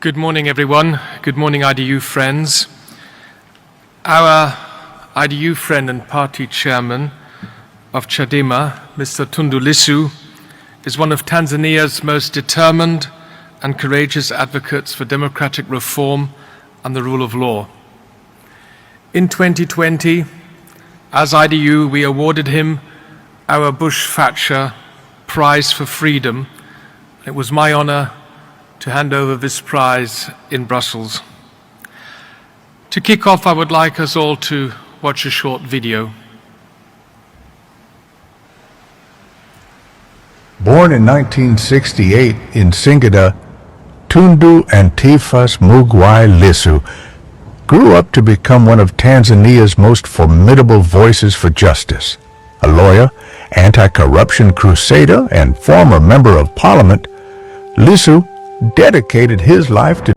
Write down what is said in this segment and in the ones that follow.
Good morning, everyone. Good morning, IDU friends. Our IDU friend and party chairman of Chadema, Mr. Tundu Lissu, is one of Tanzania's most determined and courageous advocates for democratic reform and the rule of law. In 2020, as IDU, we awarded him our Bush-Thatcher Prize for Freedom. It was my honor to hand over this prize in Brussels. To kick off, I would like us all to watch a short video. Born in 1968 in Singida, Tundu Antiphas Mugwai Lissu grew up to become one of Tanzania's most formidable voices for justice. A lawyer, anti-corruption crusader, and former member of parliament, Lissu dedicated his life to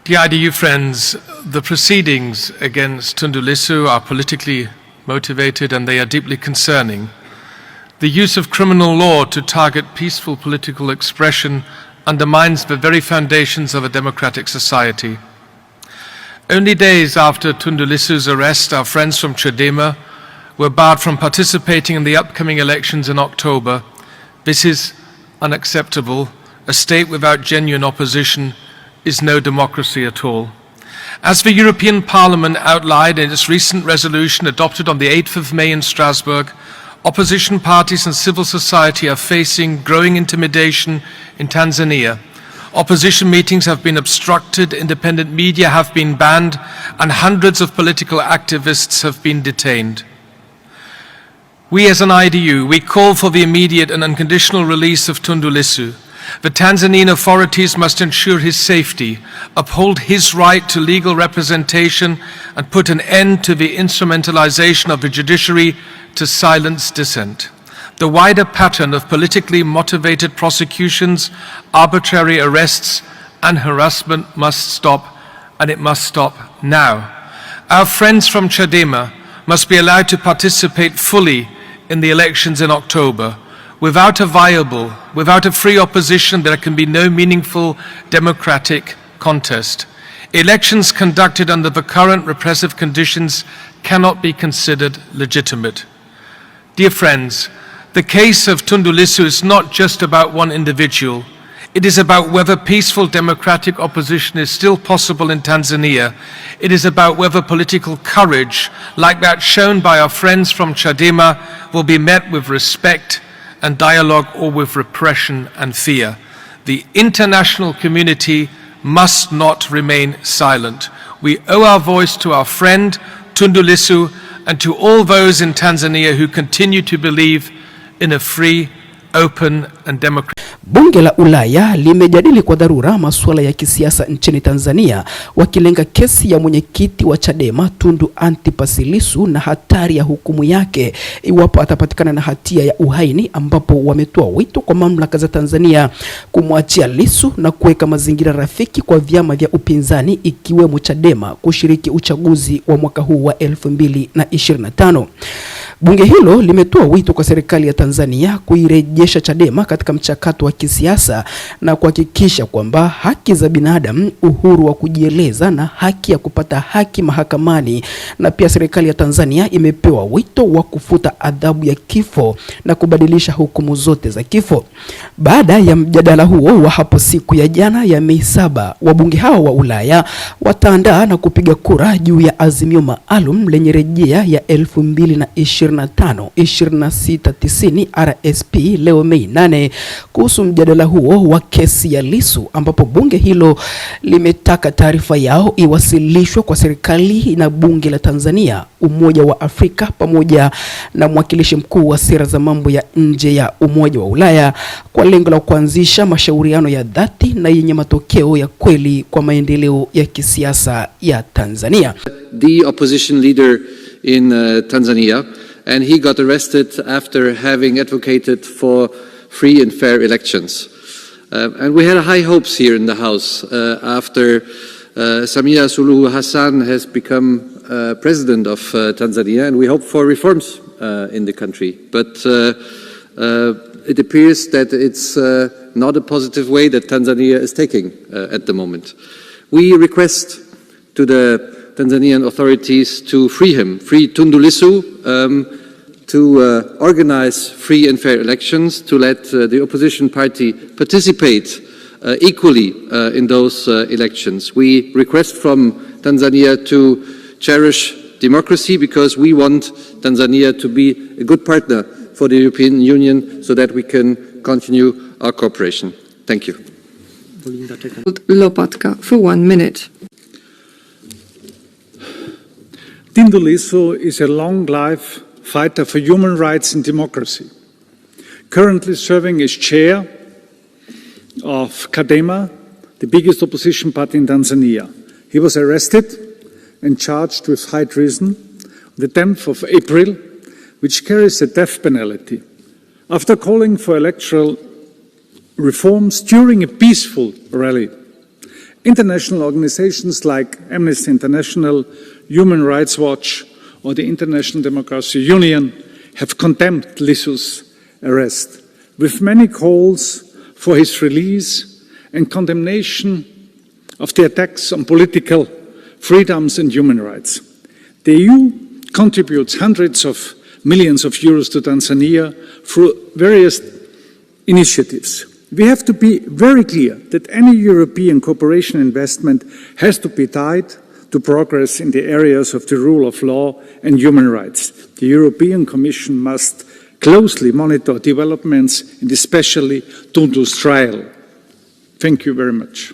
Dear IDU friends, the proceedings against Tundu Lissu are politically motivated and they are deeply concerning. The use of criminal law to target peaceful political expression undermines the very foundations of a democratic society. Only days after Tundu Lissu's arrest, our friends from Chadema were barred from participating in the upcoming elections in October. This is unacceptable. A state without genuine opposition is no democracy at all. As the European Parliament outlined in its recent resolution adopted on the 8th of May in Strasbourg, opposition parties and civil society are facing growing intimidation in Tanzania. Opposition meetings have been obstructed, independent media have been banned, and hundreds of political activists have been detained. We as an IDU, we call for the immediate and unconditional release of Tundu Lissu. The Tanzanian authorities must ensure his safety, uphold his right to legal representation, and put an end to the instrumentalization of the judiciary to silence dissent. The wider pattern of politically motivated prosecutions, arbitrary arrests, and harassment must stop, and it must stop now. Our friends from Chadema must be allowed to participate fully in the elections in October. Without a free opposition, there can be no meaningful democratic contest. Elections conducted under the current repressive conditions cannot be considered legitimate. Dear friends, the case of Tundu Lissu is not just about one individual. It is about whether peaceful democratic opposition is still possible in Tanzania. It is about whether political courage, like that shown by our friends from Chadema, will be met with respect and dialogue or with repression and fear. The international community must not remain silent. We owe our voice to our friend Tundu Lissu and to all those in Tanzania who continue to believe in a free, open and democratic. Bunge la Ulaya limejadili kwa dharura masuala ya kisiasa nchini Tanzania, wakilenga kesi ya mwenyekiti wa Chadema Tundu Antipas Lissu na hatari ya hukumu yake iwapo atapatikana na hatia ya uhaini, ambapo wametoa wito kwa mamlaka za Tanzania kumwachia Lissu na kuweka mazingira rafiki kwa vyama vya upinzani ikiwemo Chadema kushiriki uchaguzi wa mwaka huu wa 2025. Bunge hilo limetoa wito kwa serikali ya Tanzania kuirejesha Chadema katika mchakato wa kisiasa na kuhakikisha kwamba haki za binadamu, uhuru wa kujieleza na haki ya kupata haki mahakamani. Na pia serikali ya Tanzania imepewa wito wa kufuta adhabu ya kifo na kubadilisha hukumu zote za kifo. Baada ya mjadala huo wa hapo siku ya jana ya Mei 7, wabunge hao wa Ulaya wataandaa na kupiga kura juu ya azimio maalum lenye rejea ya 2025-2690 RSP leo Mei 8 kuhusu mjadala huo wa kesi ya Lissu, ambapo bunge hilo limetaka taarifa yao iwasilishwe kwa serikali na bunge la Tanzania, Umoja wa Afrika pamoja na mwakilishi mkuu wa sera za mambo ya nje ya Umoja wa Ulaya kwa lengo la kuanzisha mashauriano ya dhati na yenye matokeo ya kweli kwa maendeleo ya kisiasa ya Tanzania. The opposition leader in Tanzania, and he got arrested after having advocated for free and fair elections. And we had high hopes here in the House after Samia Suluhu Hassan has become president of Tanzania, and we hope for reforms in the country. But it appears that it's not a positive way that Tanzania is taking at the moment. We request to the Tanzanian authorities to free him, free Tundu Lissu, to organize free and fair elections, to let the opposition party participate equally in those elections. We request from Tanzania to cherish democracy because we want Tanzania to be a good partner for the European Union so that we can continue our cooperation. Thank you. Lopatka for 1 minute. Tundu Lissu is a long-life fighter for human rights and democracy, currently serving as chair of Chadema, the biggest opposition party in Tanzania. He was arrested and charged with high treason on the 10th of April, which carries a death penalty, after calling for electoral reforms during a peaceful rally. International organizations like Amnesty International, Human Rights Watch, or the International Democracy Union have condemned Lissu's arrest, with many calls for his release and condemnation of the attacks on political freedoms and human rights. The EU contributes hundreds of millions of euros to Tanzania through various initiatives. We have to be very clear that any European cooperation investment has to be tied to progress in the areas of the rule of law and human rights. The European Commission must closely monitor developments and especially Tundu's trial. Thank you very much.